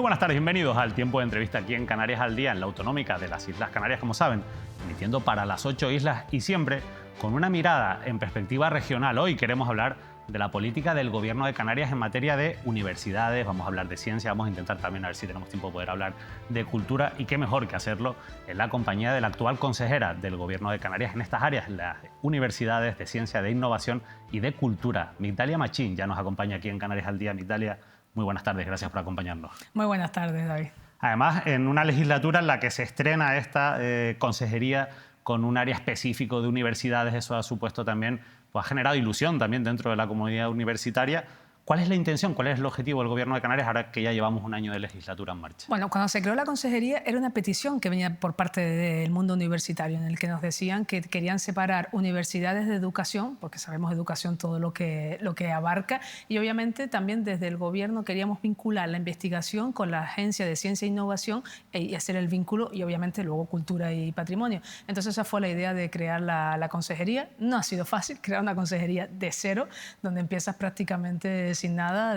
buenas tardes, bienvenidos al tiempo de entrevista aquí en Canarias al Día, en la Autonómica de las Islas Canarias, como saben, emitiendo para las 8 islas y siempre con una mirada en perspectiva regional. Hoy queremos hablar de la política del Gobierno de Canarias en materia de universidades, vamos a hablar de ciencia, vamos a intentar también a ver si tenemos tiempo de poder hablar de cultura y qué mejor que hacerlo en la compañía de la actual consejera del Gobierno de Canarias en estas áreas, las universidades de ciencia, de innovación y de cultura. Migdalia Machín ya nos acompaña aquí en Canarias al Día. Migdalia, muy buenas tardes, gracias por acompañarnos. Muy buenas tardes, David. Además, en una legislatura en la que se estrena esta consejería con un área específico de universidades, eso ha supuesto también, pues ha generado ilusión también dentro de la comunidad universitaria. ¿Cuál es la intención, cuál es el objetivo del Gobierno de Canarias ahora que ya llevamos un año de legislatura en marcha? Bueno, cuando se creó la consejería era una petición que venía por parte del mundo universitario en el que nos decían que querían separar universidades de educación, porque sabemos educación todo lo que abarca, y obviamente también desde el Gobierno queríamos vincular la investigación con la Agencia de Ciencia e Innovación y hacer el vínculo y obviamente luego cultura y patrimonio. Entonces esa fue la idea de crear la consejería. No ha sido fácil crear una consejería de cero, donde empiezas prácticamente sin nada,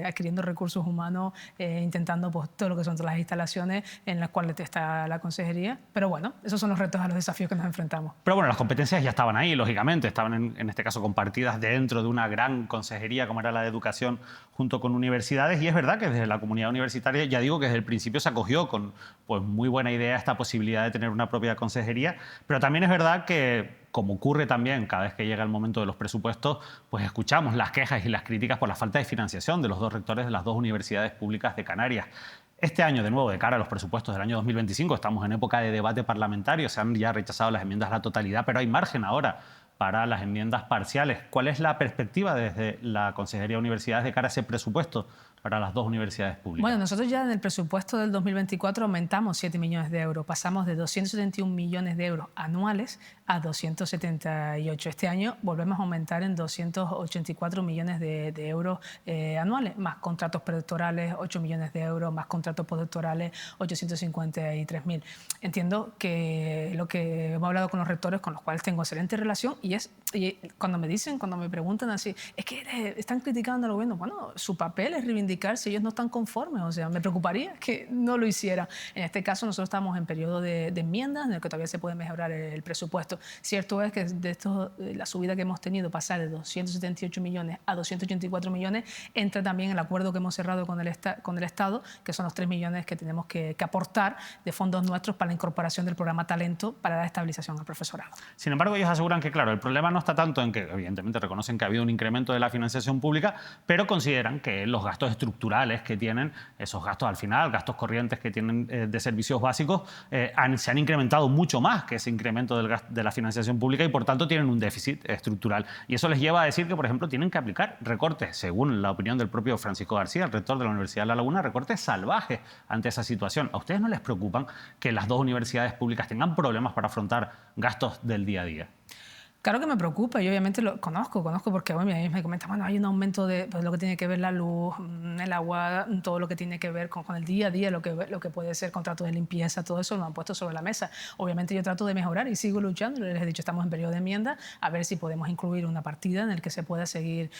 adquiriendo recursos humanos, intentando pues, todo lo que son todas las instalaciones en las cuales está la consejería. Pero bueno, esos son los retos, a los desafíos que nos enfrentamos. Pero bueno, las competencias ya estaban ahí, lógicamente, estaban en este caso compartidas dentro de una gran consejería como era la de educación junto con universidades, y es verdad que desde la comunidad universitaria, ya digo que desde el principio se acogió con pues, muy buena idea esta posibilidad de tener una propia consejería, pero también es verdad que, como ocurre también cada vez que llega el momento de los presupuestos, pues escuchamos las quejas y las críticas por la falta de financiación de los dos rectores de las dos universidades públicas de Canarias. Este año, de nuevo, de cara a los presupuestos del año 2025, estamos en época de debate parlamentario, se han ya rechazado las enmiendas a la totalidad, pero hay margen ahora para las enmiendas parciales. ¿Cuál es la perspectiva desde la Consejería de Universidades de cara a ese presupuesto para las dos universidades públicas? Bueno, nosotros ya en el presupuesto del 2024 aumentamos 7 millones de euros. Pasamos de 271 millones de euros anuales a 278. Este año volvemos a aumentar en 284 millones de euros anuales, más contratos predoctorales, 8 millones de euros, más contratos postdoctorales, 853.000. Entiendo que lo que hemos hablado con los rectores, con los cuales tengo excelente relación, y cuando me preguntan así, es que están criticando al gobierno. Bueno, su papel es reivindicar si ellos no están conformes. O sea, me preocuparía que no lo hiciera. En este caso, nosotros estamos en periodo de enmiendas, en el que todavía se puede mejorar el presupuesto. Cierto es que la subida que hemos tenido, pasar de 278 millones a 284 millones, entra también el acuerdo que hemos cerrado con el Estado, que son los 3 millones que tenemos que aportar de fondos nuestros para la incorporación del programa Talento para dar estabilización al profesorado. Sin embargo, ellos aseguran que, claro, el problema no está tanto en que, evidentemente, reconocen que ha habido un incremento de la financiación pública, pero consideran que los gastos estructurales que tienen, esos gastos al final, gastos corrientes que tienen de servicios básicos, se han incrementado mucho más que ese incremento de la financiación pública y, por tanto, tienen un déficit estructural. Y eso les lleva a decir que, por ejemplo, tienen que aplicar recortes, según la opinión del propio Francisco García, el rector de la Universidad de La Laguna, recortes salvajes ante esa situación. ¿A ustedes no les preocupan que las dos universidades públicas tengan problemas para afrontar gastos del día a día? Claro que me preocupa y obviamente lo conozco porque bueno, a mí me comentan, bueno, hay un aumento de pues, lo que tiene que ver la luz, el agua, todo lo que tiene que ver con el día a día, lo que puede ser contratos de limpieza, todo eso lo han puesto sobre la mesa. Obviamente yo trato de mejorar y sigo luchando. Les he dicho, estamos en periodo de enmienda, a ver si podemos incluir una partida en la que se pueda seguir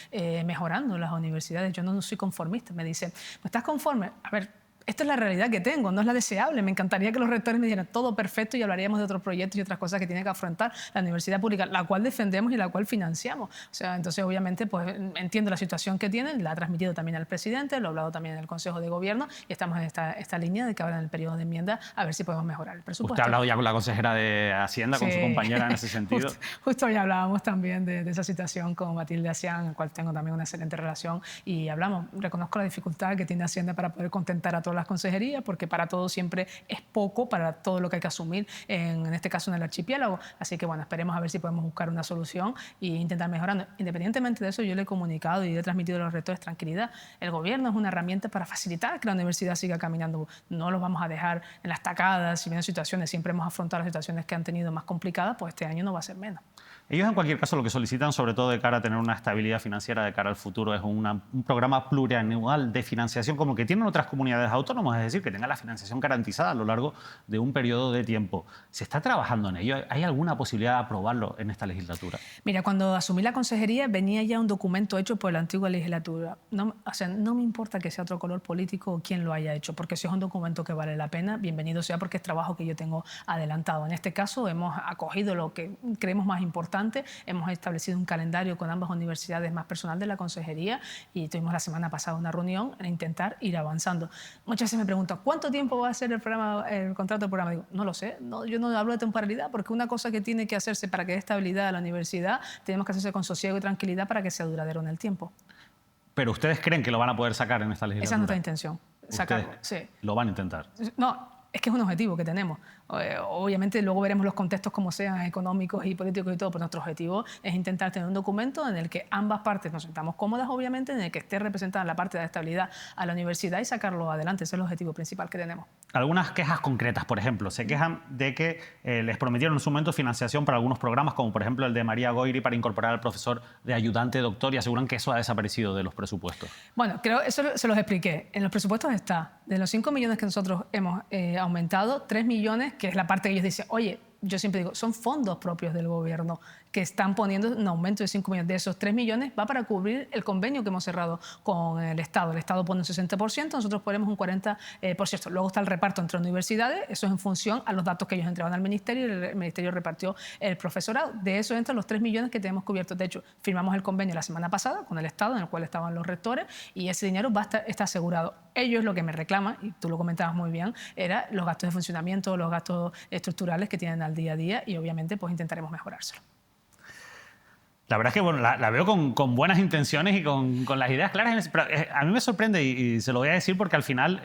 mejorando las universidades. Yo no soy conformista. Me dicen, ¿estás conforme? A ver, esta es la realidad que tengo, no es la deseable. Me encantaría que los rectores me dijeran todo perfecto y hablaríamos de otros proyectos y otras cosas que tiene que afrontar la universidad pública, la cual defendemos y la cual financiamos. O sea, entonces, obviamente, pues entiendo la situación que tienen, la ha transmitido también al presidente, lo he hablado también en el Consejo de Gobierno y estamos en esta línea de que ahora en el periodo de enmienda a ver si podemos mejorar el presupuesto. ¿Usted ha hablado ya con la consejera de Hacienda, con su compañera en ese sentido? Justo ya hablábamos también de esa situación con Matilde Asián, con la cual tengo también una excelente relación y hablamos. Reconozco la dificultad que tiene Hacienda para poder contentar a todas las consejerías, porque para todo siempre es poco, para todo lo que hay que asumir, en este caso en el archipiélago. Así que bueno, esperemos a ver si podemos buscar una solución e intentar mejorando. Independientemente de eso, yo le he comunicado y le he transmitido a los rectores tranquilidad. El gobierno es una herramienta para facilitar que la universidad siga caminando. No los vamos a dejar en las tacadas, si vienen situaciones, siempre hemos afrontado las situaciones que han tenido más complicadas, pues este año no va a ser menos. Ellos, en cualquier caso, lo que solicitan, sobre todo de cara a tener una estabilidad financiera de cara al futuro, es un programa plurianual de financiación como el que tienen otras comunidades autónomas autónomos, es decir, que tengan la financiación garantizada a lo largo de un periodo de tiempo. ¿Se está trabajando en ello? ¿Hay alguna posibilidad de aprobarlo en esta legislatura? Mira, cuando asumí la consejería venía ya un documento hecho por la antigua legislatura. No, o sea, no me importa que sea otro color político o quién lo haya hecho, porque si es un documento que vale la pena, bienvenido sea, porque es trabajo que yo tengo adelantado. En este caso hemos acogido lo que creemos más importante, hemos establecido un calendario con ambas universidades más personal de la consejería y tuvimos la semana pasada una reunión en intentar ir avanzando. Muchas veces me preguntan, ¿cuánto tiempo va a ser el contrato del programa? Digo, no lo sé, yo no hablo de temporalidad, porque una cosa que tiene que hacerse para que dé estabilidad a la universidad, tenemos que hacerse con sosiego y tranquilidad para que sea duradero en el tiempo. ¿Pero ustedes creen que lo van a poder sacar en esta legislatura? Esa es nuestra intención, sacarlo. Sí. Lo van a intentar. No, es que es un objetivo que tenemos. Obviamente luego veremos los contextos como sean económicos y políticos y todo, pero nuestro objetivo es intentar tener un documento en el que ambas partes nos sentamos cómodas, obviamente, en el que esté representada la parte de estabilidad a la universidad y sacarlo adelante. Ese es el objetivo principal que tenemos. Algunas quejas concretas, por ejemplo, se quejan de que les prometieron en su momento financiación para algunos programas, como por ejemplo el de María Goyri para incorporar al profesor de ayudante doctor, y aseguran que eso ha desaparecido de los presupuestos. Bueno, creo eso se los expliqué. En los presupuestos está, de los 5 millones que nosotros hemos aumentado, 3 millones, que es la parte que ellos dicen, oye, yo siempre digo, son fondos propios del gobierno que están poniendo un aumento de 5 millones. De esos 3 millones va para cubrir el convenio que hemos cerrado con el Estado. El Estado pone un 60%, nosotros ponemos un 40%. Luego está el reparto entre universidades, eso es en función a los datos que ellos entregan al Ministerio y el Ministerio repartió el profesorado. De eso entran los 3 millones que tenemos cubiertos. De hecho, firmamos el convenio la semana pasada con el Estado, en el cual estaban los rectores, y ese dinero está asegurado. Ellos lo que me reclaman, y tú lo comentabas muy bien, era los gastos de funcionamiento, los gastos estructurales que tienen al día a día, y obviamente pues intentaremos mejorárselo. La verdad es que bueno, la veo con buenas intenciones y con las ideas claras. Pero a mí me sorprende, y se lo voy a decir porque al final,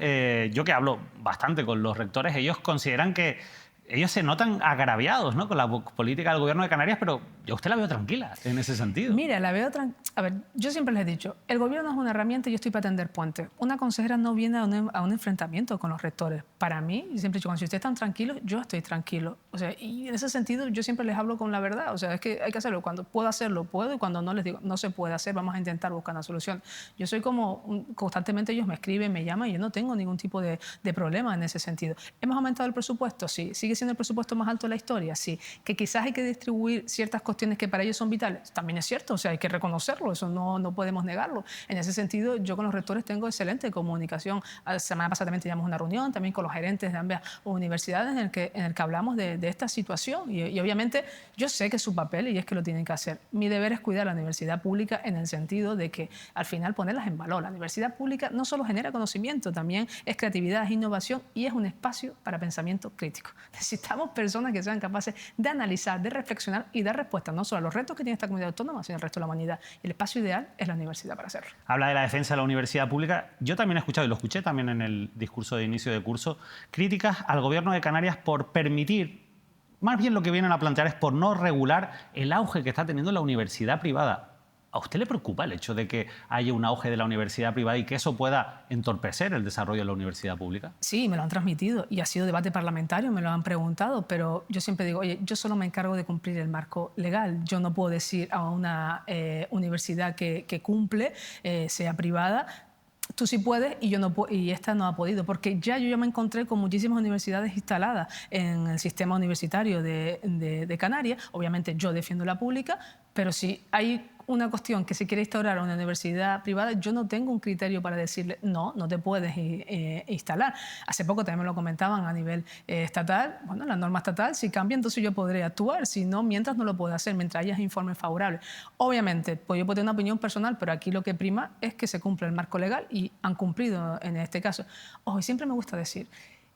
yo que hablo bastante con los rectores, ellos consideran que ellos se notan agraviados, ¿no?, con la política del Gobierno de Canarias, pero yo a usted la veo tranquila en ese sentido. Mira, la veo tranquila. A ver, yo siempre les he dicho, el gobierno es una herramienta y yo estoy para tender puentes. Una consejera no viene a un enfrentamiento con los rectores. Para mí, yo siempre he dicho, cuando si ustedes están tranquilos, yo estoy tranquilo. O sea, y en ese sentido yo siempre les hablo con la verdad. O sea, es que hay que hacerlo. Cuando puedo hacerlo, puedo, y cuando no, les digo, no se puede hacer, vamos a intentar buscar una solución. Yo soy como, constantemente ellos me escriben, me llaman, y yo no tengo ningún tipo de problema en ese sentido. ¿Hemos aumentado el presupuesto? Sí. ¿Sigue siendo el presupuesto más alto de la historia? Sí. ¿Que quizás hay que distribuir ciertas cuestiones que para ellos son vitales? También es cierto, o sea, hay que reconocerlo, eso no podemos negarlo. En ese sentido, yo con los rectores tengo excelente comunicación. La semana pasada también teníamos una reunión, también con los gerentes de ambas universidades, en el que hablamos de esta situación, y obviamente yo sé que es su papel y es que lo tienen que hacer. Mi deber es cuidar a la universidad pública en el sentido de que al final ponerlas en valor. La universidad pública no solo genera conocimiento, también es creatividad, es innovación y es un espacio para pensamiento crítico. Necesitamos personas que sean capaces de analizar, de reflexionar y dar respuestas no solo a los retos que tiene esta comunidad autónoma, sino al resto de la humanidad. Y el espacio ideal es la universidad para hacerlo. Habla de la defensa de la universidad pública. Yo también he escuchado, y lo escuché también en el discurso de inicio de curso, críticas al Gobierno de Canarias por permitir, más bien lo que vienen a plantear es por no regular el auge que está teniendo la universidad privada. ¿A usted le preocupa el hecho de que haya un auge de la universidad privada y que eso pueda entorpecer el desarrollo de la universidad pública? Sí, me lo han transmitido y ha sido debate parlamentario, me lo han preguntado, pero yo siempre digo, oye, yo solo me encargo de cumplir el marco legal. Yo no puedo decir a una universidad que cumple, sea privada, tú sí puedes y yo no y esta no ha podido, porque yo ya me encontré con muchísimas universidades instaladas en el sistema universitario de Canarias. Obviamente yo defiendo la pública, pero si hay una cuestión que se quiere instaurar a una universidad privada, yo no tengo un criterio para decirle no te puedes instalar. Hace poco también me lo comentaban a nivel estatal. Bueno, la norma estatal, si cambia, entonces yo podré actuar. Si no, mientras no lo puedo hacer, mientras haya informes favorables. Obviamente, pues yo puedo tener una opinión personal, pero aquí lo que prima es que se cumpla el marco legal y han cumplido en este caso. Ojo, y siempre me gusta decir,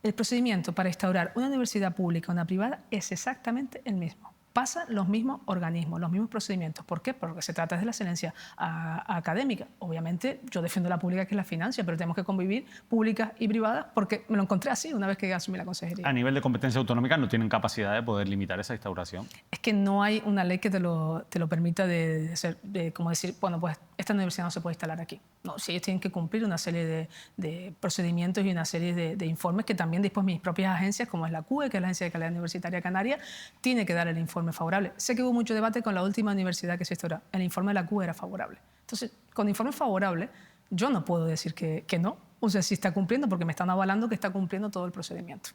el procedimiento para instaurar una universidad pública o una privada es exactamente el mismo. Pasan los mismos organismos, los mismos procedimientos. ¿Por qué? Porque se trata de la excelencia académica. Obviamente, yo defiendo la pública, que es la financia, pero tenemos que convivir públicas y privadas, porque me lo encontré así una vez que asumí la consejería. A nivel de competencia autonómica, ¿no tienen capacidad de poder limitar esa instauración? Es que no hay una ley que te lo permita de como decir, bueno, pues esta universidad no se puede instalar aquí. No, si ellos tienen que cumplir una serie de procedimientos y una serie de informes que también después mis propias agencias, como es la CUE, que es la Agencia de Calidad Universitaria Canaria, tiene que dar el informe favorable. Sé que hubo mucho debate con la última universidad que se instauró. El informe de la CUE era favorable. Entonces, con informe favorable, yo no puedo decir que no. o sea, si está cumpliendo, porque me están avalando que está cumpliendo todo el procedimiento.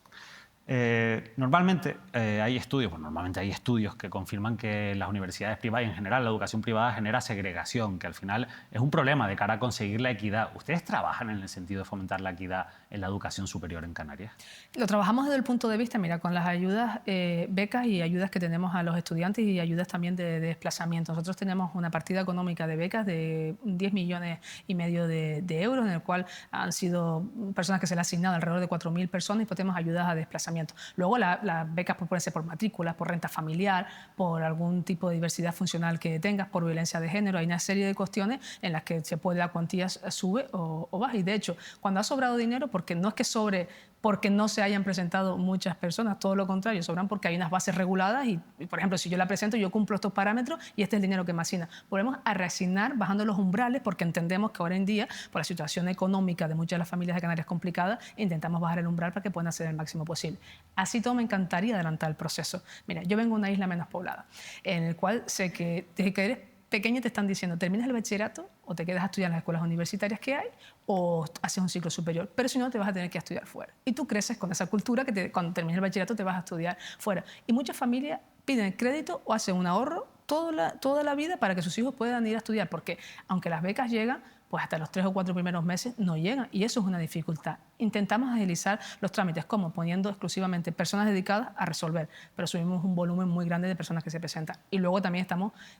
Normalmente hay estudios que confirman que las universidades privadas y en general la educación privada genera segregación, que al final es un problema de cara a conseguir la equidad. ¿Ustedes trabajan en el sentido de fomentar la equidad en la educación superior en Canarias? Lo trabajamos desde el punto de vista, mira, con las ayudas, becas y ayudas que tenemos a los estudiantes y ayudas también de desplazamiento. Nosotros tenemos una partida económica de becas de 10,5 millones de euros, en el cual han sido personas que se le ha asignado alrededor de 4.000 personas y pues tenemos ayudas a desplazamiento. Luego las becas pueden ser por matrículas, por renta familiar, por algún tipo de diversidad funcional que tengas, por violencia de género. Hay una serie de cuestiones en las que se puede la cuantía sube o baja. Y de hecho, cuando ha sobrado dinero, porque no es que sobre porque no se hayan presentado muchas personas, todo lo contrario, sobran porque hay unas bases reguladas y, por ejemplo, si yo la presento, yo cumplo estos parámetros y este es el dinero que me asigna. Volvemos a reasignar bajando los umbrales porque entendemos que ahora en día, por la situación económica de muchas de las familias de Canarias complicada, intentamos bajar el umbral para que puedan hacer el máximo posible. Así todo me encantaría adelantar el proceso. Mira, yo vengo de una isla menos poblada, en el cual sé que desde que eres pequeño te están diciendo, terminas el bachillerato o te quedas a estudiar en las escuelas universitarias que hay o haces un ciclo superior, pero si no te vas a tener que estudiar fuera. Y tú creces con esa cultura que cuando termines el bachillerato te vas a estudiar fuera. Y muchas familias piden crédito o hacen un ahorro toda la vida para que sus hijos puedan ir a estudiar, porque aunque las becas llegan, pues hasta los 3 o 4 primeros meses no llegan y eso es una dificultad. Intentamos agilizar los trámites, como poniendo exclusivamente personas dedicadas a resolver, pero subimos un volumen muy grande de personas que se presentan. Y luego también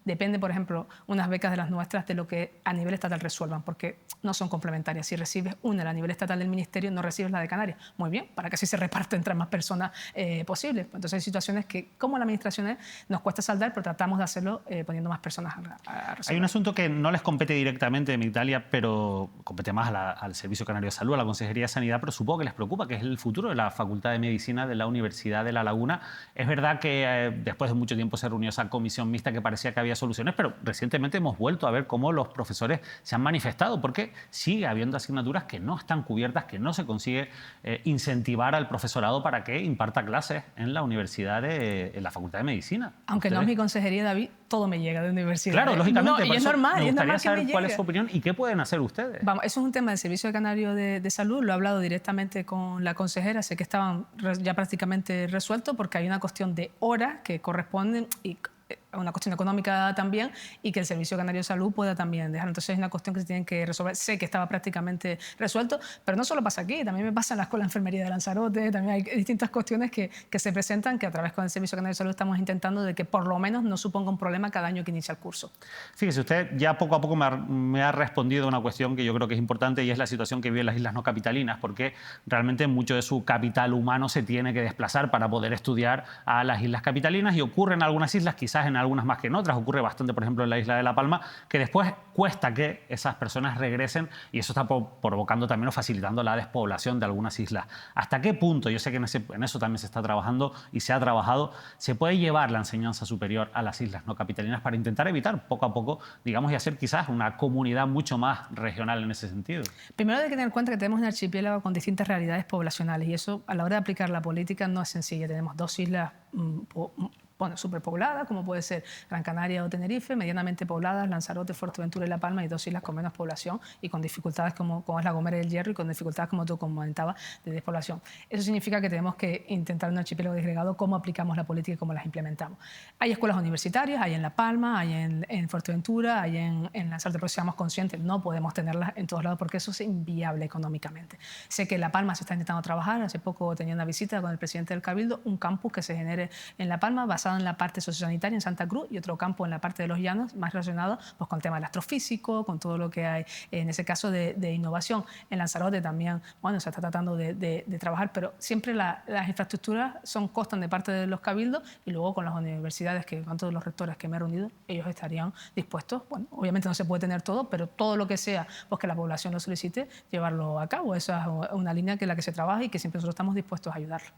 depende, por ejemplo, unas becas de las nuestras de lo que a nivel estatal resuelvan, porque no son complementarias. Si recibes una a nivel estatal del Ministerio, no recibes la de Canarias. Muy bien, para que así se reparte entre más personas posibles. Entonces hay situaciones que, como la administración nos cuesta saldar, pero tratamos de hacerlo poniendo más personas a resolver. Hay un asunto que no les compete directamente en Italia, pero compete más al Servicio Canario de Salud, a la Consejería de Sanidad, pero supongo que les preocupa, que es el futuro de la Facultad de Medicina de la Universidad de La Laguna. Es verdad que después de mucho tiempo se reunió esa comisión mixta que parecía que había soluciones, pero recientemente hemos vuelto a ver cómo los profesores se han manifestado, porque sigue habiendo asignaturas que no están cubiertas, que no se consigue incentivar al profesorado para que imparta clases en la universidad, en la Facultad de Medicina. Aunque no es mi consejería, David, todo me llega de universidad. Claro, lógicamente. No, y es normal. Me gustaría saber que me cuál llegue. es su opinión y qué pueden hacer ustedes. Vamos, eso es un tema del Servicio Canario de Salud. Lo he hablado directamente con la consejera. Sé que estaban ya prácticamente resueltos porque hay una cuestión de horas que corresponden y una cuestión económica también y que el Servicio Canario de Salud pueda también dejar. Entonces es una cuestión que se tiene que resolver. Sé que estaba prácticamente resuelto, pero no solo pasa aquí, también me pasa en la Escuela de Enfermería de Lanzarote, también hay distintas cuestiones que se presentan que a través con el Servicio Canario de Salud estamos intentando de que por lo menos no suponga un problema cada año que inicia el curso. Fíjese, usted ya poco a poco me ha respondido a una cuestión que yo creo que es importante y es la situación que viven las islas no capitalinas, porque realmente mucho de su capital humano se tiene que desplazar para poder estudiar a las islas capitalinas y ocurre en algunas islas, quizás en algunas más que en otras, ocurre bastante, por ejemplo, en la isla de La Palma, que después cuesta que esas personas regresen y eso está provocando también o facilitando la despoblación de algunas islas. ¿Hasta qué punto, yo sé que en eso también se está trabajando y se ha trabajado, se puede llevar la enseñanza superior a las islas no capitalinas para intentar evitar poco a poco, digamos, y hacer quizás una comunidad mucho más regional en ese sentido? Primero hay que tener en cuenta que tenemos un archipiélago con distintas realidades poblacionales y eso a la hora de aplicar la política no es sencillo. Tenemos 2 islas superpobladas, como puede ser Gran Canaria o Tenerife, medianamente pobladas, Lanzarote, Fuerteventura y La Palma, y 2 islas con menos población y con dificultades como es La Gomera y el Hierro y con dificultades, como tú comentabas, de despoblación. Eso significa que tenemos que intentar un archipiélago disgregado cómo aplicamos la política y cómo las implementamos. Hay escuelas universitarias, hay en La Palma, hay en Fuerteventura, hay en Lanzarote, pero seamos conscientes, no podemos tenerlas en todos lados porque eso es inviable económicamente. Sé que en La Palma se está intentando trabajar, hace poco tenía una visita con el presidente del Cabildo, un campus que se genere en La Palma basado en la parte sociosanitaria en Santa Cruz y otro campo en la parte de los llanos más relacionado pues, con el tema del astrofísico, con todo lo que hay en ese caso de innovación. En Lanzarote también bueno, se está tratando de trabajar, pero siempre las infraestructuras costan de parte de los cabildos y luego con las universidades, que con todos los rectores que me he reunido, ellos estarían dispuestos, bueno, obviamente no se puede tener todo, pero todo lo que sea pues, que la población lo solicite, llevarlo a cabo. Esa es una línea en la que se trabaja y que siempre nosotros estamos dispuestos a ayudarlo.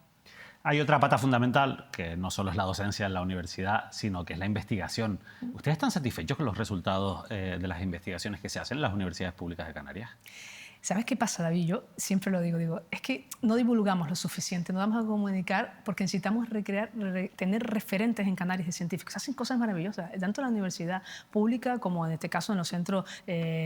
Hay otra pata fundamental, que no solo es la docencia en la universidad, sino que es la investigación. ¿Ustedes están satisfechos con los resultados de las investigaciones que se hacen en las universidades públicas de Canarias? ¿Sabes qué pasa, David? Yo siempre lo digo, es que no divulgamos lo suficiente, no vamos a comunicar porque necesitamos tener referentes en Canarias de científicos. Hacen cosas maravillosas, tanto en la universidad pública como en este caso en los centros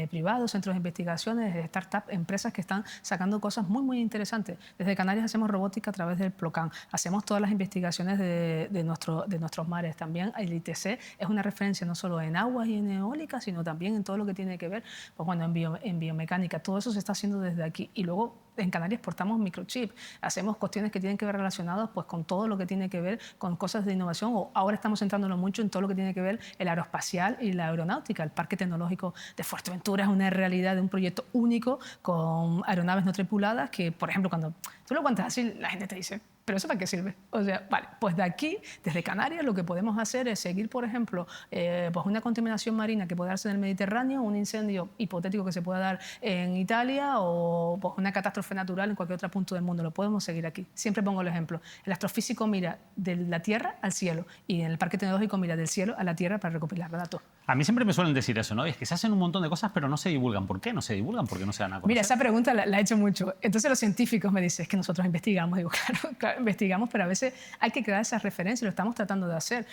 privados, centros de investigaciones, startups, empresas que están sacando cosas muy, muy interesantes. Desde Canarias hacemos robótica a través del PLOCAN, hacemos todas las investigaciones de nuestros mares. También el ITC es una referencia no solo en aguas y en eólica, sino también en todo lo que tiene que ver, pues bueno, en biomecánica. Todo eso se está haciendo desde aquí. Y luego en Canarias exportamos microchip, hacemos cuestiones que tienen que ver relacionadas pues, con todo lo que tiene que ver con cosas de innovación, o ahora estamos centrándonos mucho en todo lo que tiene que ver el aeroespacial y la aeronáutica. El Parque Tecnológico de Fuerteventura es una realidad de un proyecto único con aeronaves no tripuladas que, por ejemplo, cuando tú lo cuentas así, la gente te dice, ¿pero eso para qué sirve? O sea, vale, pues de aquí, desde Canarias, lo que podemos hacer es seguir, por ejemplo, pues una contaminación marina que puede darse en el Mediterráneo, un incendio hipotético que se pueda dar en Italia o pues, una catástrofe natural en cualquier otro punto del mundo. Lo podemos seguir aquí. Siempre pongo el ejemplo. El astrofísico mira de la Tierra al cielo y en el Parque Tecnológico mira del cielo a la Tierra para recopilar datos. A mí siempre me suelen decir eso, ¿no? Es que se hacen un montón de cosas, pero no se divulgan. ¿Por qué no se divulgan? ¿Por qué no se dan a conocer? Mira, esa pregunta la he hecho mucho. Entonces los científicos me dicen, es que nosotros investigamos. Digo, claro, investigamos, pero a veces hay que crear esas referencias, lo estamos tratando de hacer.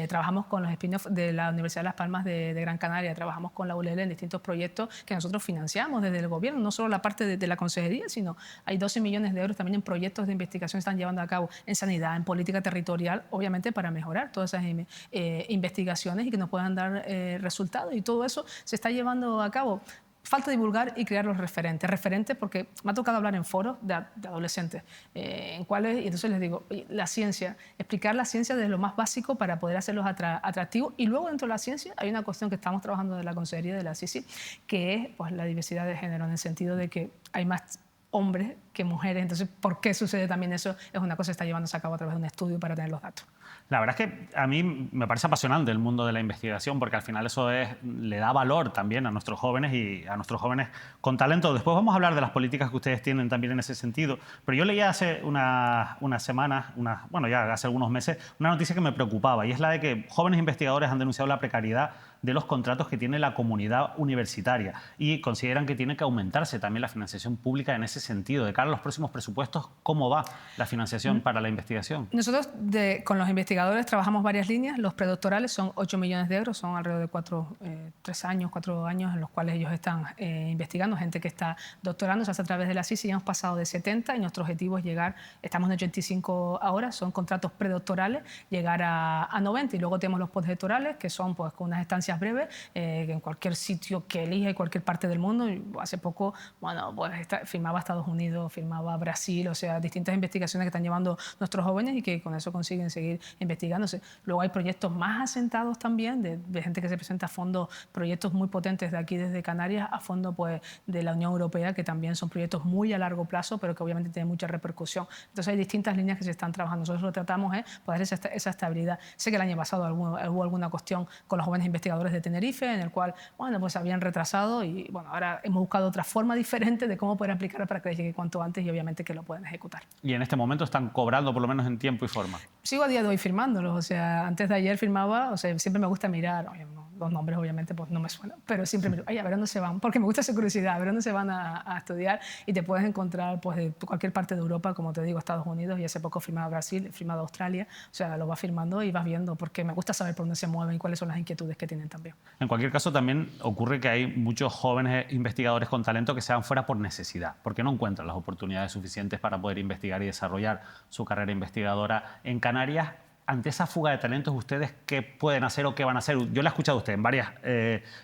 Trabajamos con los spin-off de la Universidad de Las Palmas de Gran Canaria, trabajamos con la ULL en distintos proyectos que nosotros financiamos desde el gobierno, no solo la parte de la consejería, sino hay 12 millones de euros también en proyectos de investigación que están llevando a cabo en sanidad, en política territorial, obviamente para mejorar todas esas investigaciones y que nos puedan dar resultados. Y todo eso se está llevando a cabo. Falta divulgar y crear los referentes. Referentes porque me ha tocado hablar en foros de adolescentes, en cuales, y entonces les digo, la ciencia, explicar la ciencia desde lo más básico para poder hacerlos atractivos. Y luego dentro de la ciencia hay una cuestión que estamos trabajando de la Consejería de la CICI, que es pues, la diversidad de género, en el sentido de que hay más hombres que mujeres. Entonces, ¿por qué sucede también eso? Es una cosa que está llevándose a cabo a través de un estudio para tener los datos. La verdad es que a mí me parece apasionante el mundo de la investigación porque al final eso le da valor también a nuestros jóvenes y a nuestros jóvenes con talento. Después vamos a hablar de las políticas que ustedes tienen también en ese sentido. Pero yo leía hace unas semanas, bueno, ya hace algunos meses, una noticia que me preocupaba y es la de que jóvenes investigadores han denunciado la precariedad de los contratos que tiene la comunidad universitaria y consideran que tiene que aumentarse también la financiación pública en ese sentido. De cara a los próximos presupuestos, ¿cómo va la financiación para la investigación? Nosotros con los investigadores trabajamos varias líneas. Los predoctorales son 8 millones de euros, son alrededor de 4 años en los cuales ellos están investigando, gente que está doctorando, se hace a través de la CICI, ya hemos pasado de 70 y nuestro objetivo es llegar, estamos en 85 ahora, son contratos predoctorales, llegar a 90 y luego tenemos los postdoctorales que son pues con unas estancias breves en cualquier sitio que elija, cualquier parte del mundo. Hace poco, bueno, pues firmaba Estados Unidos, firmaba Brasil, o sea, distintas investigaciones que están llevando nuestros jóvenes y que con eso consiguen seguir investigándose. Luego hay proyectos más asentados también de gente que se presenta a fondos, proyectos muy potentes de aquí desde Canarias a fondos pues, de la Unión Europea, que también son proyectos muy a largo plazo, pero que obviamente tienen mucha repercusión. Entonces hay distintas líneas que se están trabajando. Nosotros lo que tratamos es poder esa estabilidad. Sé que el año pasado hubo alguna cuestión con los jóvenes investigadores de Tenerife, en el cual, bueno, pues habían retrasado y, bueno, ahora hemos buscado otra forma diferente de cómo poder aplicar para que les llegue cuanto antes y obviamente que lo puedan ejecutar. Y en este momento están cobrando por lo menos en tiempo y forma. Sigo a día de hoy firmándolos, o sea, antes de ayer firmaba, o sea, siempre me gusta mirar, oye, no, los nombres obviamente pues no me suenan, pero siempre miro, ay, a ver dónde se van, porque me gusta esa curiosidad, a ver dónde se van a estudiar y te puedes encontrar pues de cualquier parte de Europa, como te digo, Estados Unidos, y hace poco firmaba Brasil, firmado Australia, o sea, lo vas firmando y vas viendo, porque me gusta saber por dónde se mueven y cuáles son las inquietudes que tienen también. En cualquier caso, también ocurre que hay muchos jóvenes investigadores con talento que se van fuera por necesidad, porque no encuentran las oportunidades suficientes para poder investigar y desarrollar su carrera investigadora en Canarias. Ante esa fuga de talentos, ¿ustedes qué pueden hacer o qué van a hacer? Yo le he escuchado a usted en varias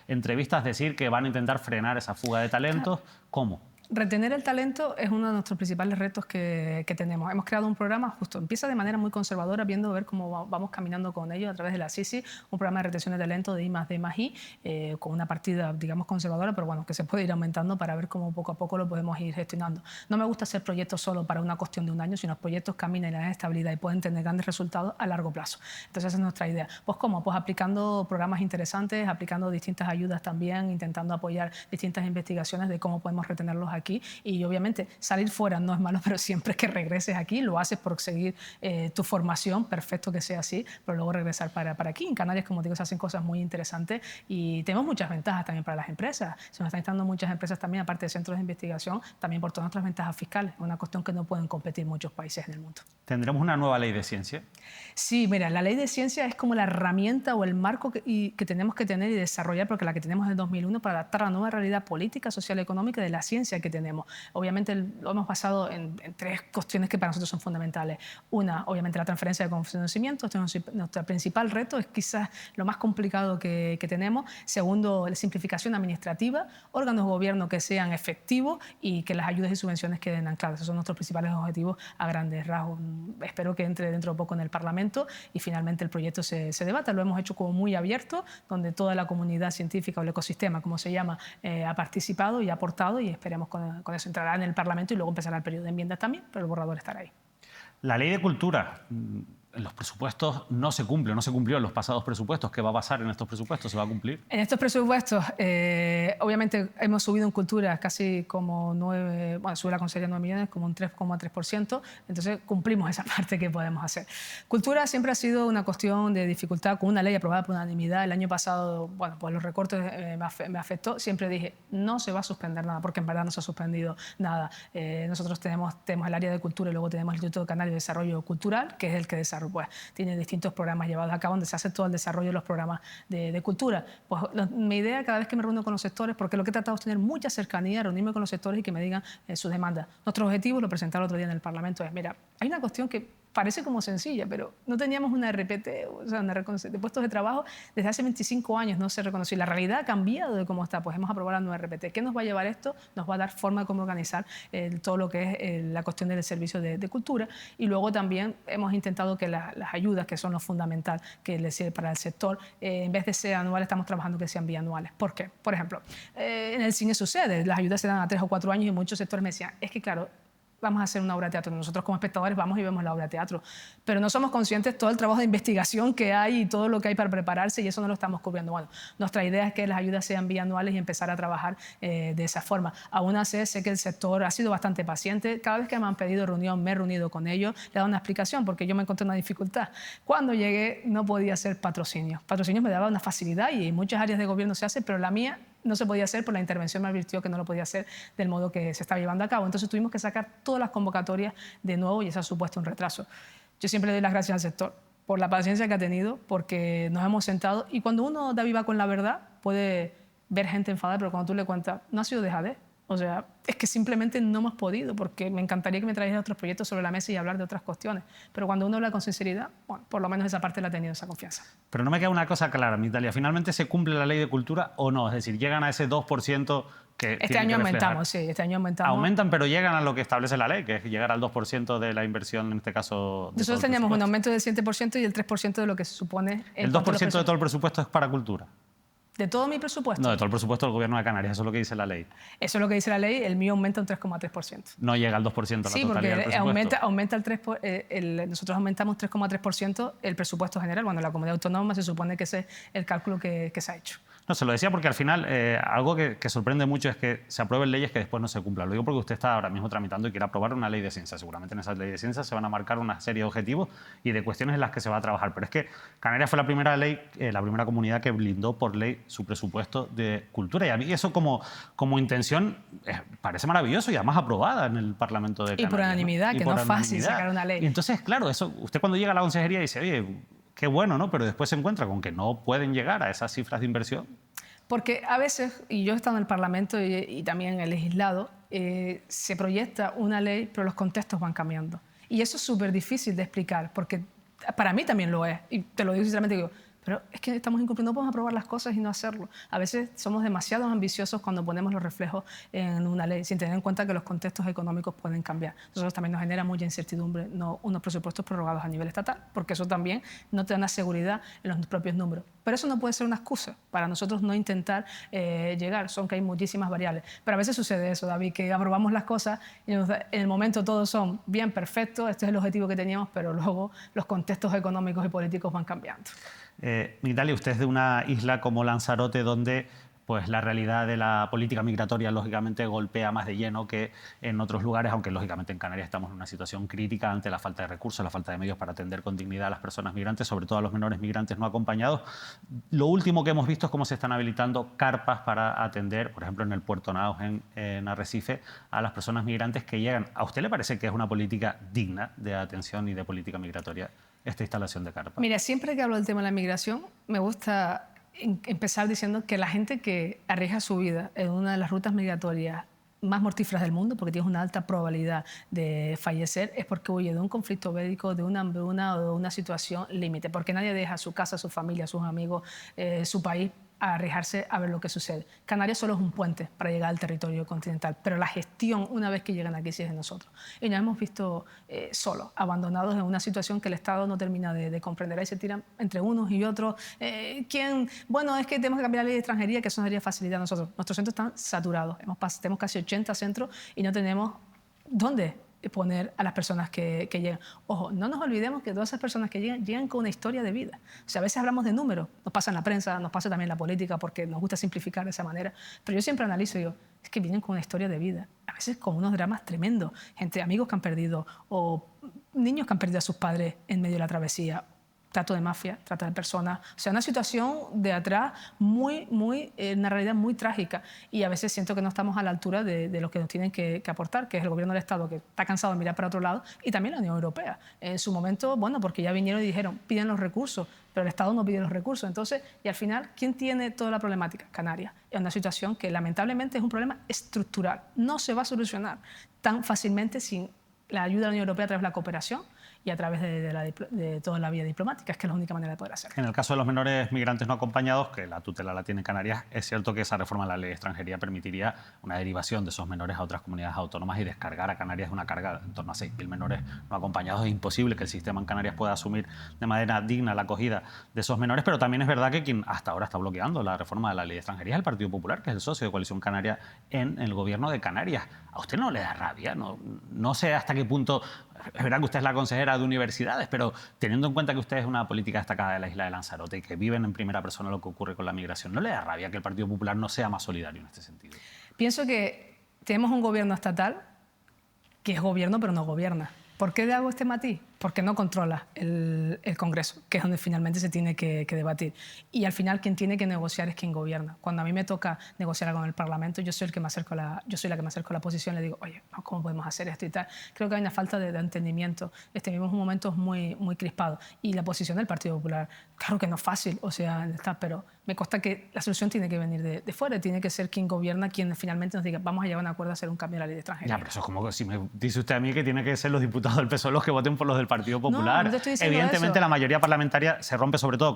entrevistas decir que van a intentar frenar esa fuga de talentos. ¿Cómo? Retener el talento es uno de nuestros principales retos que tenemos. Hemos creado un programa, justo empieza de manera muy conservadora, viendo ver cómo vamos caminando con ello a través de la CICI, un programa de retención de talento de I+D+I, con una partida, digamos, conservadora, pero bueno, que se puede ir aumentando para ver cómo poco a poco lo podemos ir gestionando. No me gusta hacer proyectos solo para una cuestión de un año, sino proyectos que caminan y dan estabilidad y pueden tener grandes resultados a largo plazo. Entonces esa es nuestra idea. Pues ¿cómo? Pues aplicando programas interesantes, aplicando distintas ayudas también, intentando apoyar distintas investigaciones de cómo podemos retenerlos aquí aquí y obviamente salir fuera no es malo, pero siempre que regreses aquí lo haces por seguir tu formación, perfecto que sea así, pero luego regresar para aquí. En Canarias, como digo, se hacen cosas muy interesantes y tenemos muchas ventajas también para las empresas. Se nos están instalando muchas empresas también, aparte de centros de investigación, también por todas nuestras ventajas fiscales, una cuestión que no pueden competir muchos países en el mundo. ¿Tendremos una nueva ley de ciencia? Sí, mira, la ley de ciencia es como la herramienta o el marco que tenemos que tener y desarrollar, porque la que tenemos en el 2001 para adaptar a la nueva realidad política, social y económica de la ciencia que tenemos. Obviamente lo hemos basado en tres cuestiones que para nosotros son fundamentales. Una, obviamente la transferencia de conocimiento, este es nuestro principal reto, es quizás lo más complicado que tenemos. Segundo, la simplificación administrativa, órganos de gobierno que sean efectivos y que las ayudas y subvenciones queden ancladas. Esos son nuestros principales objetivos a grandes rasgos. Espero que entre dentro de poco en el Parlamento y finalmente el proyecto se debata. Lo hemos hecho como muy abierto, donde toda la comunidad científica o el ecosistema, como se llama, ha participado y ha aportado y esperemos con eso entrará en el Parlamento y luego empezará el periodo de enmiendas también, pero el borrador estará ahí. La ley de cultura, en los presupuestos no se cumple, no se cumplió en los pasados presupuestos. ¿Qué va a pasar en estos presupuestos? ¿Se va a cumplir? En estos presupuestos, obviamente hemos subido en cultura casi como 9, bueno, sube la consejería 9 millones, como un 3,3%, entonces cumplimos esa parte que podemos hacer. Cultura siempre ha sido una cuestión de dificultad, con una ley aprobada por unanimidad. El año pasado, bueno, pues los recortes me afectó, siempre dije, no se va a suspender nada, porque en verdad no se ha suspendido nada. Nosotros tenemos el área de cultura y luego tenemos el Instituto Canario de Desarrollo Cultural, que es el que desarrolla. Pues tiene distintos programas llevados a cabo donde se hace todo el desarrollo de los programas de cultura. Pues mi idea cada vez que me reúno con los sectores, porque lo que he tratado es tener mucha cercanía, reunirme con los sectores y que me digan sus demandas. Nuestro objetivo, lo presenté el otro día en el Parlamento, es, mira, hay una cuestión que parece como sencilla, pero no teníamos una RPT, o sea, de puestos de trabajo desde hace 25 años, no se reconoció. La realidad ha cambiado de cómo está, pues hemos aprobado la nueva RPT. ¿Qué nos va a llevar esto? Nos va a dar forma de cómo organizar todo lo que es la cuestión del servicio de cultura y luego también hemos intentado que las ayudas, que son lo fundamental que le sirve para el sector, en vez de ser anuales, estamos trabajando que sean bianuales. ¿Por qué? Por ejemplo, en el cine sucede, las ayudas se dan a 3 o 4 años y muchos sectores me decían, es que claro, vamos a hacer una obra de teatro. Nosotros como espectadores vamos y vemos la obra de teatro, pero no somos conscientes de todo el trabajo de investigación que hay y todo lo que hay para prepararse y eso no lo estamos cubriendo. Bueno, nuestra idea es que las ayudas sean bianuales y empezar a trabajar de esa forma. Aún así, sé que el sector ha sido bastante paciente. Cada vez que me han pedido reunión, me he reunido con ellos, le he dado una explicación porque yo me encontré una dificultad. Cuando llegué no podía hacer patrocinio. Patrocinio me daba una facilidad y en muchas áreas de gobierno se hace, pero la mía no se podía hacer, por la intervención me advirtió que no lo podía hacer del modo que se estaba llevando a cabo. Entonces tuvimos que sacar todas las convocatorias de nuevo y eso ha supuesto un retraso. Yo siempre le doy las gracias al sector por la paciencia que ha tenido, porque nos hemos sentado y cuando uno da viva con la verdad puede ver gente enfadada, pero cuando tú le cuentas, no ha sido dejadez. O sea, es que simplemente no hemos podido, porque me encantaría que me trajeran otros proyectos sobre la mesa y hablar de otras cuestiones. Pero cuando uno habla con sinceridad, bueno, por lo menos esa parte la ha tenido, esa confianza. Pero no me queda una cosa clara, Migdalia. ¿Finalmente se cumple la ley de cultura o no? Es decir, ¿llegan a ese 2% que este año aumentamos, sí, este año aumentamos. Aumentan, pero llegan a lo que establece la ley, que es llegar al 2% de la inversión, en este caso. Nosotros teníamos un aumento del 7% y el 3% de lo que se supone. ¿El 2% de todo el presupuesto es para cultura? ¿De todo mi presupuesto? No, de todo el presupuesto del Gobierno de Canarias, eso es lo que dice la ley. Eso es lo que dice la ley, el mío aumenta un 3,3%. No llega al 2% la totalidad del presupuesto. Aumenta el 3%, nosotros aumentamos 3,3% el presupuesto general. Bueno, la comunidad autónoma se supone que ese es el cálculo que se ha hecho. No, se lo decía porque al final algo que sorprende mucho es que se aprueben leyes que después no se cumplan. Lo digo porque usted está ahora mismo tramitando y quiere aprobar una ley de ciencia. Seguramente en esa ley de ciencia se van a marcar una serie de objetivos y de cuestiones en las que se va a trabajar. Pero es que Canarias fue la primera ley, la primera comunidad que blindó por ley su presupuesto de cultura. Y a mí eso como intención parece maravilloso y además aprobada en el Parlamento de Canarias. Y por unanimidad, ¿no? Que no es fácil sacar una ley. Y entonces, claro, eso, usted cuando llega a la consejería dice, oye, qué bueno, ¿no? Pero después se encuentra con que no pueden llegar a esas cifras de inversión. Porque a veces, y yo he estado en el Parlamento y también en el legislado, se proyecta una ley, pero los contextos van cambiando. Y eso es súper difícil de explicar, porque para mí también lo es. Y te lo digo sinceramente, digo, pero es que estamos incumpliendo, no podemos aprobar las cosas y no hacerlo. A veces somos demasiado ambiciosos cuando ponemos los reflejos en una ley, sin tener en cuenta que los contextos económicos pueden cambiar. Nosotros también nos genera mucha incertidumbre unos presupuestos prorrogados a nivel estatal, porque eso también no te da una seguridad en los propios números. Pero eso no puede ser una excusa para nosotros no intentar llegar, son que hay muchísimas variables. Pero a veces sucede eso, David, que aprobamos las cosas y en el momento todos son bien perfectos, este es el objetivo que teníamos, pero luego los contextos económicos y políticos van cambiando. Migdalia, usted es de una isla como Lanzarote donde pues la realidad de la política migratoria lógicamente golpea más de lleno que en otros lugares, aunque lógicamente en Canarias estamos en una situación crítica ante la falta de recursos, la falta de medios para atender con dignidad a las personas migrantes, sobre todo a los menores migrantes no acompañados. Lo último que hemos visto es cómo se están habilitando carpas para atender, por ejemplo, en el Puerto Naos, en Arrecife, a las personas migrantes que llegan. ¿A usted le parece que es una política digna de atención y de política migratoria esta instalación de carpas? Mira, siempre que hablo del tema de la migración, me gusta empezar diciendo que la gente que arriesga su vida en una de las rutas migratorias más mortíferas del mundo, porque tienes una alta probabilidad de fallecer, es porque huye de un conflicto bélico, de una hambruna o de una situación límite, porque nadie deja su casa, su familia, sus amigos, su país, a arriesgarse a ver lo que sucede. Canarias solo es un puente para llegar al territorio continental, pero la gestión, una vez que llegan aquí, sí es de nosotros. Y nos hemos visto solos, abandonados en una situación que el Estado no termina de comprender. Ahí se tiran entre unos y otros. Bueno, es que tenemos que cambiar la ley de extranjería, que eso nos daría facilidad a nosotros. Nuestros centros están saturados. Tenemos casi 80 centros y no tenemos dónde poner a las personas que llegan. Ojo, no nos olvidemos que todas esas personas que llegan con una historia de vida. O sea, a veces hablamos de números, nos pasa en la prensa, nos pasa también en la política, porque nos gusta simplificar de esa manera, pero yo siempre analizo y digo, es que vienen con una historia de vida, a veces con unos dramas tremendos, gente, amigos que han perdido, o niños que han perdido a sus padres en medio de la travesía, trato de mafia, trata de personas. O sea, una situación de atrás una realidad muy trágica. Y a veces siento que no estamos a la altura de lo que nos tienen que aportar, que es el gobierno del Estado, que está cansado de mirar para otro lado, y también la Unión Europea. En su momento, bueno, porque ya vinieron y dijeron, piden los recursos, pero el Estado no pide los recursos. Entonces, y al final, ¿quién tiene toda la problemática? Canarias. Es una situación que lamentablemente es un problema estructural. No se va a solucionar tan fácilmente sin la ayuda de la Unión Europea a través de la cooperación y a través de toda la vía diplomática, es que es la única manera de poder hacerlo. En el caso de los menores migrantes no acompañados, que la tutela la tiene Canarias, es cierto que esa reforma de la ley de extranjería permitiría una derivación de esos menores a otras comunidades autónomas y descargar a Canarias una carga en torno a 6.000 menores no acompañados. Es imposible que el sistema en Canarias pueda asumir de manera digna la acogida de esos menores, pero también es verdad que quien hasta ahora está bloqueando la reforma de la ley de extranjería es el Partido Popular, que es el socio de Coalición Canaria en el gobierno de Canarias. ¿A usted no le da rabia? No sé hasta qué punto. Es verdad que usted es la consejera de universidades, pero teniendo en cuenta que usted es una política destacada de la isla de Lanzarote y que viven en primera persona lo que ocurre con la migración, ¿no le da rabia que el Partido Popular no sea más solidario en este sentido? Pienso que tenemos un gobierno estatal que es gobierno pero no gobierna. ¿Por qué le hago este matiz? Porque no controla el Congreso, que es donde finalmente se tiene que debatir. Y al final quien tiene que negociar es quien gobierna. Cuando a mí me toca negociar con el Parlamento, yo soy la que me acerco a la oposición y le digo, oye, ¿cómo podemos hacer esto y tal? Creo que hay una falta de entendimiento. Vivimos momentos muy crispados. Y la posición del Partido Popular, claro que no es fácil, o sea, pero me consta que la solución tiene que venir de fuera, tiene que ser quien gobierna, quien finalmente nos diga, vamos a llegar a un acuerdo a hacer un cambio de la ley de extranjería. Ya, pero eso es como que si me dice usted a mí que tiene que ser los diputados del PSOE los que voten por los del Partido Popular. No te estoy diciendo Evidentemente eso. la mayoría parlamentaria se rompe sobre todo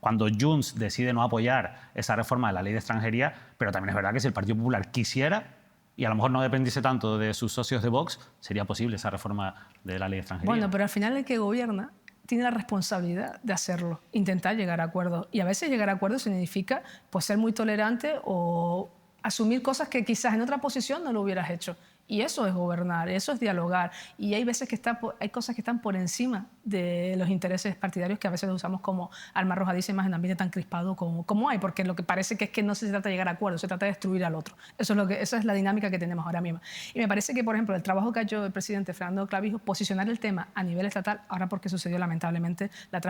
cuando Junts decide no apoyar esa reforma de la ley de extranjería, pero también es verdad que si el Partido Popular quisiera, y a lo mejor no dependiese tanto de sus socios de Vox, sería posible esa reforma de la ley de extranjería. Bueno, pero al final el que gobierna tiene la responsabilidad de hacerlo, intentar llegar a acuerdos. Y a veces llegar a acuerdos significa pues, ser muy tolerante o asumir cosas que quizás en otra posición no lo hubieras hecho. Y eso es gobernar, eso es dialogar. Y hay veces que hay cosas que están por encima de los intereses partidarios que a veces los usamos como armas arrojadísimas en un ambiente tan crispado como hay, porque lo que parece que es que no se trata de llegar a acuerdos, se trata de destruir al otro. Esa es la dinámica que tenemos ahora mismo. Y me parece que, por ejemplo, el trabajo que ha hecho el presidente Fernando Clavijo, posicionar el tema a nivel estatal, ahora porque sucedió lamentablemente la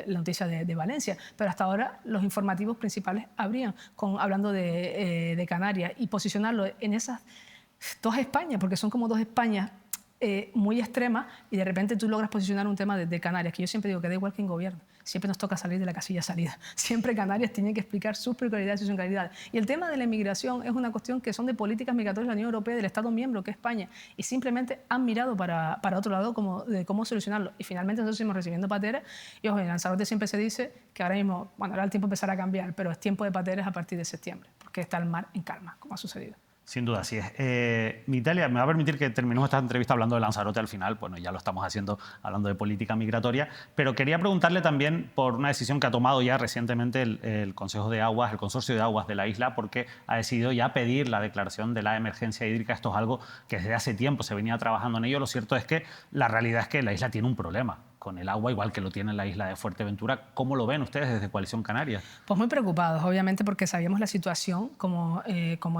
noticia de Valencia, pero hasta ahora los informativos principales hablando de Canarias y posicionarlo en esas dos Españas, porque son como dos Españas muy extremas y de repente tú logras posicionar un tema de Canarias, que yo siempre digo que da igual quien gobierna, siempre nos toca salir de la casilla salida, siempre Canarias tiene que explicar sus peculiaridades y sus singularidades. Y el tema de la inmigración es una cuestión que son de políticas migratorias de la Unión Europea y del Estado miembro, que es España, y simplemente han mirado para otro lado de cómo solucionarlo. Y finalmente nosotros seguimos recibiendo pateras, y ojo, en Lanzarote siempre se dice que ahora mismo, bueno, ahora el tiempo empezará a cambiar, pero es tiempo de pateras a partir de septiembre, porque está el mar en calma, como ha sucedido. Sin duda, así es. Mitalia, me va a permitir que terminemos esta entrevista hablando de Lanzarote al final. Bueno, ya lo estamos haciendo hablando de política migratoria, pero quería preguntarle también por una decisión que ha tomado ya recientemente el Consejo de Aguas, el Consorcio de Aguas de la isla, porque ha decidido ya pedir la declaración de la emergencia hídrica. Esto es algo que desde hace tiempo se venía trabajando en ello. Lo cierto es que la realidad es que la isla tiene un problema con el agua, igual que lo tiene la isla de Fuerteventura. ¿Cómo lo ven ustedes desde Coalición Canaria? Pues muy preocupados, obviamente, porque sabíamos la situación como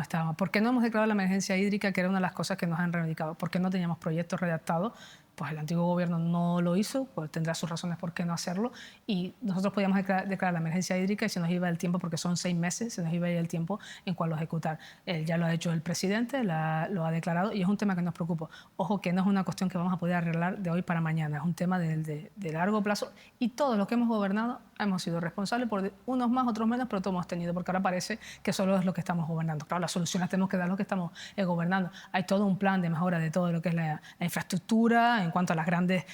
estaba. ¿Por qué no hemos declarado la emergencia hídrica, que era una de las cosas que nos han reivindicado? ¿Por qué no teníamos proyectos redactados? Pues el antiguo gobierno no lo hizo, pues tendrá sus razones por qué no hacerlo, y nosotros podíamos declarar la emergencia hídrica y se nos iba el tiempo, porque son 6 meses, se nos iba el tiempo en cual lo ejecutar. Ya lo ha hecho el presidente, lo ha declarado, y es un tema que nos preocupa. Ojo, que no es una cuestión que vamos a poder arreglar de hoy para mañana, es un tema de largo plazo, y todos los que hemos gobernado hemos sido responsables, por unos más, otros menos, pero todos hemos tenido, porque ahora parece que solo es lo que estamos gobernando. Claro, las soluciones tenemos que dar los que estamos gobernando. Hay todo un plan de mejora de todo lo que es la infraestructura, en cuanto a las grandes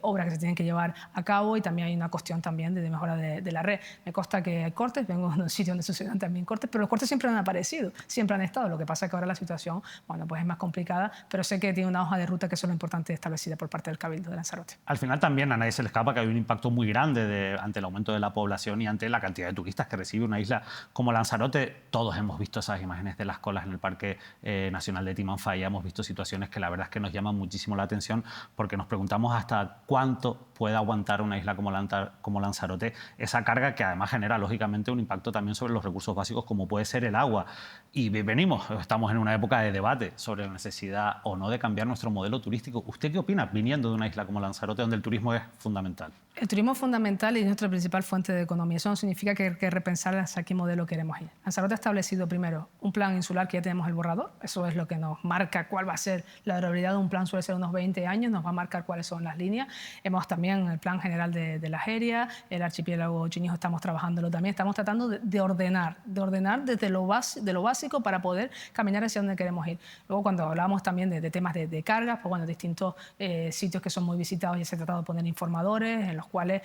obras que se tienen que llevar a cabo, y también hay una cuestión también de mejora de la red. Me consta que hay cortes, vengo de un sitio donde suceden también cortes, pero los cortes siempre han aparecido, siempre han estado. Lo que pasa es que ahora la situación, bueno, pues es más complicada, pero sé que tiene una hoja de ruta que es lo importante establecida por parte del Cabildo de Lanzarote. Al final también a nadie se le escapa que hay un impacto muy grande ante el aumento de la población y ante la cantidad de turistas que recibe una isla como Lanzarote. Todos hemos visto esas imágenes de las colas en el Parque Nacional de Timanfaya, hemos visto situaciones que la verdad es que nos llaman muchísimo la atención, porque nos preguntamos hasta cuánto puede aguantar una isla como Lanzarote esa carga, que además genera lógicamente un impacto también sobre los recursos básicos como puede ser el agua. Y estamos en una época de debate sobre la necesidad o no de cambiar nuestro modelo turístico. ¿Usted qué opina viniendo de una isla como Lanzarote, donde el turismo es fundamental? El turismo es fundamental y es nuestra principal fuente de economía. Eso no significa que hay que repensar hacia qué modelo queremos ir. Lanzarote ha establecido primero un plan insular, que ya tenemos el borrador. Eso es lo que nos marca cuál va a ser la durabilidad de un plan. Suele ser unos 20 años, nos va a marcar cuáles son las líneas. Hemos también el plan general de la Jeria, el archipiélago Chinijo, estamos trabajándolo también. Estamos tratando de ordenar desde lo básico para poder caminar hacia donde queremos ir. Luego, cuando hablamos también de temas de cargas, pues bueno, distintos sitios que son muy visitados, y se ha tratado de poner informadores en los cuales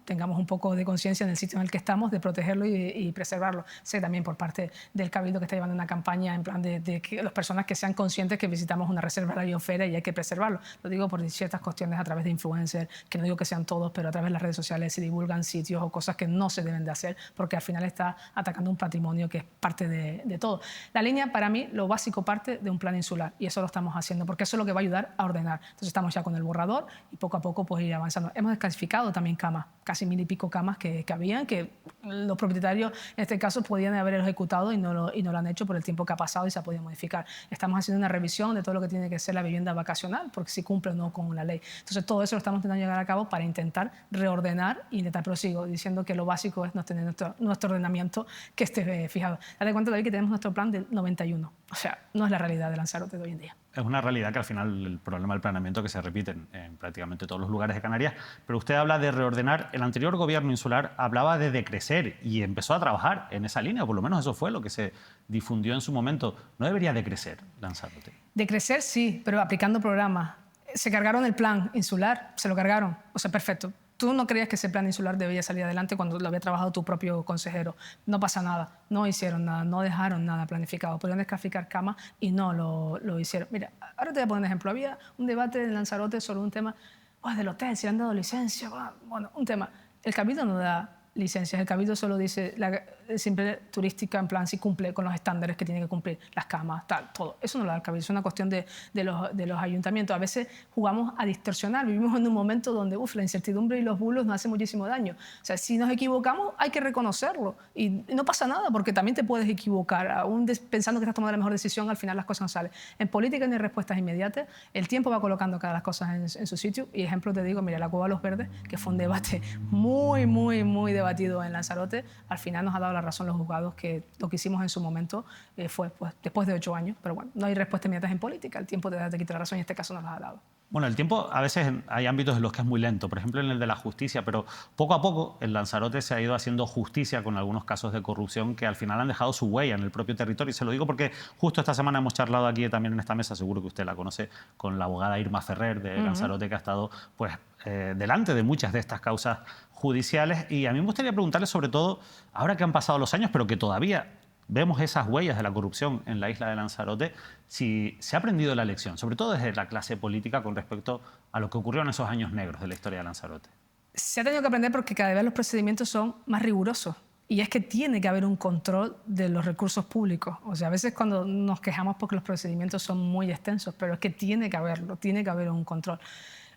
tengamos un poco de conciencia en el sitio en el que estamos, de protegerlo y preservarlo. Sé también por parte del Cabildo que está llevando una campaña en plan de que las personas que sean conscientes que visitamos una reserva de la biosfera y hay que preservarlo. Lo digo por ciertas cuestiones a través de influencers, que no digo que sean todos, pero a través de las redes sociales se divulgan sitios o cosas que no se deben de hacer, porque al final está atacando un patrimonio que es parte de todo. La línea, para mí, lo básico parte de un plan insular, y eso lo estamos haciendo, porque eso es lo que va a ayudar a ordenar. Entonces estamos ya con el borrador y poco a poco pues ir avanzando. Hemos desclasificado también camas, casi 1000 y pico camas que habían, que los propietarios en este caso podían haber ejecutado y no lo han hecho por el tiempo que ha pasado y se ha podido modificar. Estamos haciendo una revisión de todo lo que tiene que ser la vivienda vacacional, porque si cumple o no con una ley. Entonces todo eso lo estamos intentando llevar a cabo para intentar reordenar y intentar, pero sigo diciendo que lo básico es no tener nuestro ordenamiento que esté fijado. Date cuenta, David, que tenemos nuestro plan del 91. O sea, no es la realidad de Lanzarote de hoy en día. Es una realidad que al final el problema del planeamiento que se repite en prácticamente todos los lugares de Canarias, pero usted habla de reordenar. El anterior gobierno insular hablaba de decrecer y empezó a trabajar en esa línea, o por lo menos eso fue lo que se difundió en su momento. ¿No debería decrecer Lanzarote? Decrecer sí, pero aplicando programas. Se cargaron el plan insular, se lo cargaron. O sea, perfecto. Tú no creías que ese plan insular debía salir adelante cuando lo había trabajado tu propio consejero. No pasa nada, no hicieron nada, no dejaron nada planificado. Podían desclasificar camas y no lo hicieron. Mira, ahora te voy a poner un ejemplo. Había un debate en Lanzarote sobre un tema del hotel, si le han dado licencia. Bueno, un tema. El Cabildo no da licencias, el Cabildo solo dice simple turística, en plan si cumple con los estándares que tiene que cumplir, las camas, tal, todo. Eso no lo da el Cabildo, es una cuestión de los ayuntamientos. A veces jugamos a distorsionar, vivimos en un momento donde la incertidumbre y los bulos nos hacen muchísimo daño. O sea, si nos equivocamos hay que reconocerlo y no pasa nada, porque también te puedes equivocar, aún pensando que estás tomando la mejor decisión, al final las cosas no salen. En política no hay respuestas inmediatas, el tiempo va colocando cada las cosas en su sitio, y ejemplo te digo, mira, la Cueva de los Verdes, que fue un debate muy debatido en Lanzarote, al final nos ha dado la razón los juzgados que lo que hicimos en su momento fue pues, después de 8 años. Pero bueno, no hay respuestas inmediatas en política, el tiempo te quita la razón y en este caso nos la ha dado. Bueno, el tiempo a veces hay ámbitos en los que es muy lento, por ejemplo en el de la justicia, pero poco a poco en Lanzarote se ha ido haciendo justicia con algunos casos de corrupción que al final han dejado su huella en el propio territorio. Y se lo digo porque justo esta semana hemos charlado aquí también en esta mesa, seguro que usted la conoce, con la abogada Irma Ferrer de Lanzarote, que ha estado pues, delante de muchas de estas causas judiciales. Y a mí me gustaría preguntarle sobre todo, ahora que han pasado los años, pero que todavía vemos esas huellas de la corrupción en la isla de Lanzarote, si se ha aprendido la lección, sobre todo desde la clase política, con respecto a lo que ocurrió en esos años negros de la historia de Lanzarote. Se ha tenido que aprender porque cada vez los procedimientos son más rigurosos. Y es que tiene que haber un control de los recursos públicos. O sea, a veces cuando nos quejamos porque los procedimientos son muy extensos, pero es que tiene que haberlo, tiene que haber un control.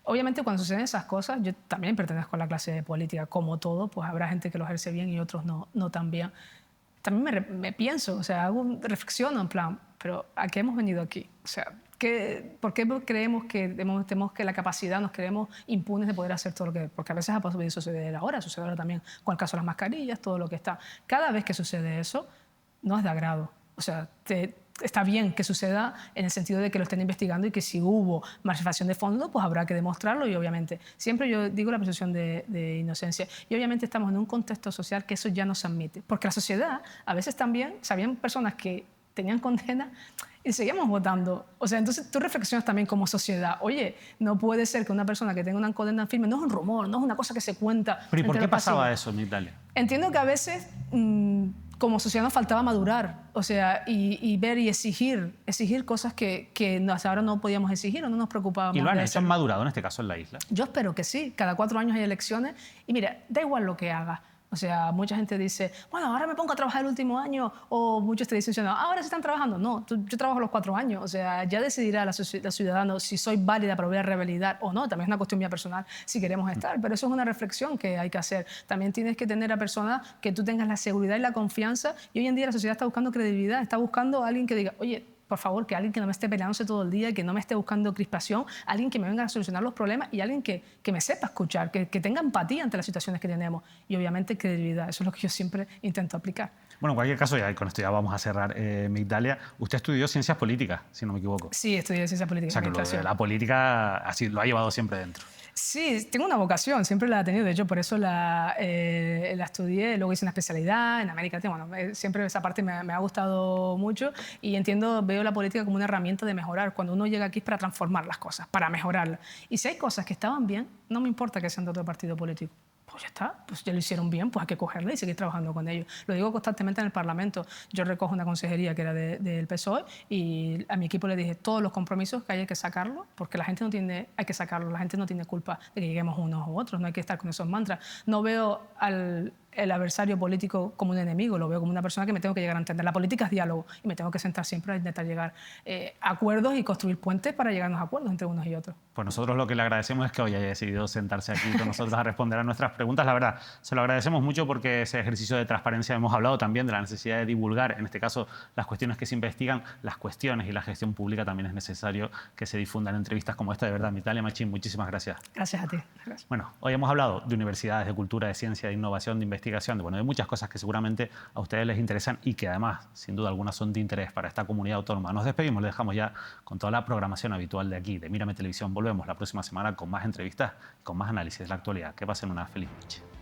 Obviamente cuando suceden esas cosas, yo también pertenezco a la clase política, como todo, pues habrá gente que lo ejerce bien y otros no tan bien. También me pienso, o sea, reflexiono en plan, pero ¿a qué hemos venido aquí? O sea, ¿por qué creemos que tenemos que la capacidad, nos creemos impunes de poder hacer todo lo que... Porque a veces ha podido suceder ahora, sucede ahora también con el caso de las mascarillas, todo lo que está. Cada vez que sucede eso, no es de agrado. O sea, está bien que suceda en el sentido de que lo estén investigando y que si hubo malversación de fondos, pues habrá que demostrarlo y obviamente, siempre yo digo la presunción de inocencia y obviamente estamos en un contexto social que eso ya no se admite, porque la sociedad a veces también, sabían personas que tenían condena y seguíamos votando. O sea, entonces tú reflexionas también como sociedad, oye, no puede ser que una persona que tenga una condena firme, no es un rumor, no es una cosa que se cuenta. ¿Pero y por qué pasaba eso en Italia? Entiendo que a veces como sociedad nos faltaba madurar, o sea, y ver y exigir cosas que hasta ahora no podíamos exigir o no nos preocupábamos. ¿Y lo han hecho? ¿Han madurado en este caso en la isla? Yo espero que sí. Cada 4 años hay elecciones y mira, da igual lo que hagas. O sea, mucha gente dice, bueno, ahora me pongo a trabajar el último año, o muchos te dicen, no, ahora sí están trabajando. No, yo trabajo los 4 años. O sea, ya decidirá la ciudadano si soy válida para volver a revalidar o no. También es una cuestión mía personal si queremos estar, pero eso es una reflexión que hay que hacer. También tienes que tener a personas que tú tengas la seguridad y la confianza. Y hoy en día la sociedad está buscando credibilidad, está buscando a alguien que diga, oye, por favor, que alguien que no me esté peleándose todo el día, que no me esté buscando crispación, alguien que me venga a solucionar los problemas y alguien que me sepa escuchar, que tenga empatía ante las situaciones que tenemos y obviamente credibilidad. Eso es lo que yo siempre intento aplicar. Bueno, en cualquier caso, ya con esto ya vamos a cerrar, Migdalia. Usted estudió Ciencias Políticas, si no me equivoco. Sí, estudié Ciencias Políticas. O sea, que lo de la política así lo ha llevado siempre dentro. Sí, tengo una vocación, siempre la he tenido, de hecho por eso la estudié, luego hice una especialidad en América Latina, bueno, siempre esa parte me ha gustado mucho y veo la política como una herramienta de mejorar, cuando uno llega aquí es para transformar las cosas, para mejorarlas. Y si hay cosas que estaban bien, no me importa que sean de otro partido político. Pues ya está, pues ya lo hicieron bien, pues hay que cogerla y seguir trabajando con ellos. Lo digo constantemente en el Parlamento. Yo recojo una consejería que era del PSOE y a mi equipo le dije todos los compromisos que hay que sacarlos, porque la gente hay que sacarlos, la gente no tiene culpa de que lleguemos unos u otros, no hay que estar con esos mantras. No veo el adversario político como un enemigo, lo veo como una persona que me tengo que llegar a entender. La política es diálogo y me tengo que sentar siempre a intentar llegar a acuerdos y construir puentes para llegar a unos acuerdos entre unos y otros. Pues nosotros lo que le agradecemos es que hoy haya decidido sentarse aquí con nosotros a responder a nuestras preguntas. La verdad, se lo agradecemos mucho porque ese ejercicio de transparencia hemos hablado también de la necesidad de divulgar, en este caso, las cuestiones que se investigan, las cuestiones y la gestión pública también es necesario que se difundan entrevistas como esta. De verdad, Migdalia Machín, muchísimas gracias. Gracias a ti. Gracias. Bueno, hoy hemos hablado de universidades, de cultura, de ciencia, de innovación, de investigación, de muchas cosas que seguramente a ustedes les interesan y que además, sin duda alguna, son de interés para esta comunidad autónoma. Nos despedimos, les dejamos ya con toda la programación habitual de aquí, de Mírame Televisión. Volvemos la próxima semana con más entrevistas, con más análisis de la actualidad. Que pasen una feliz noche.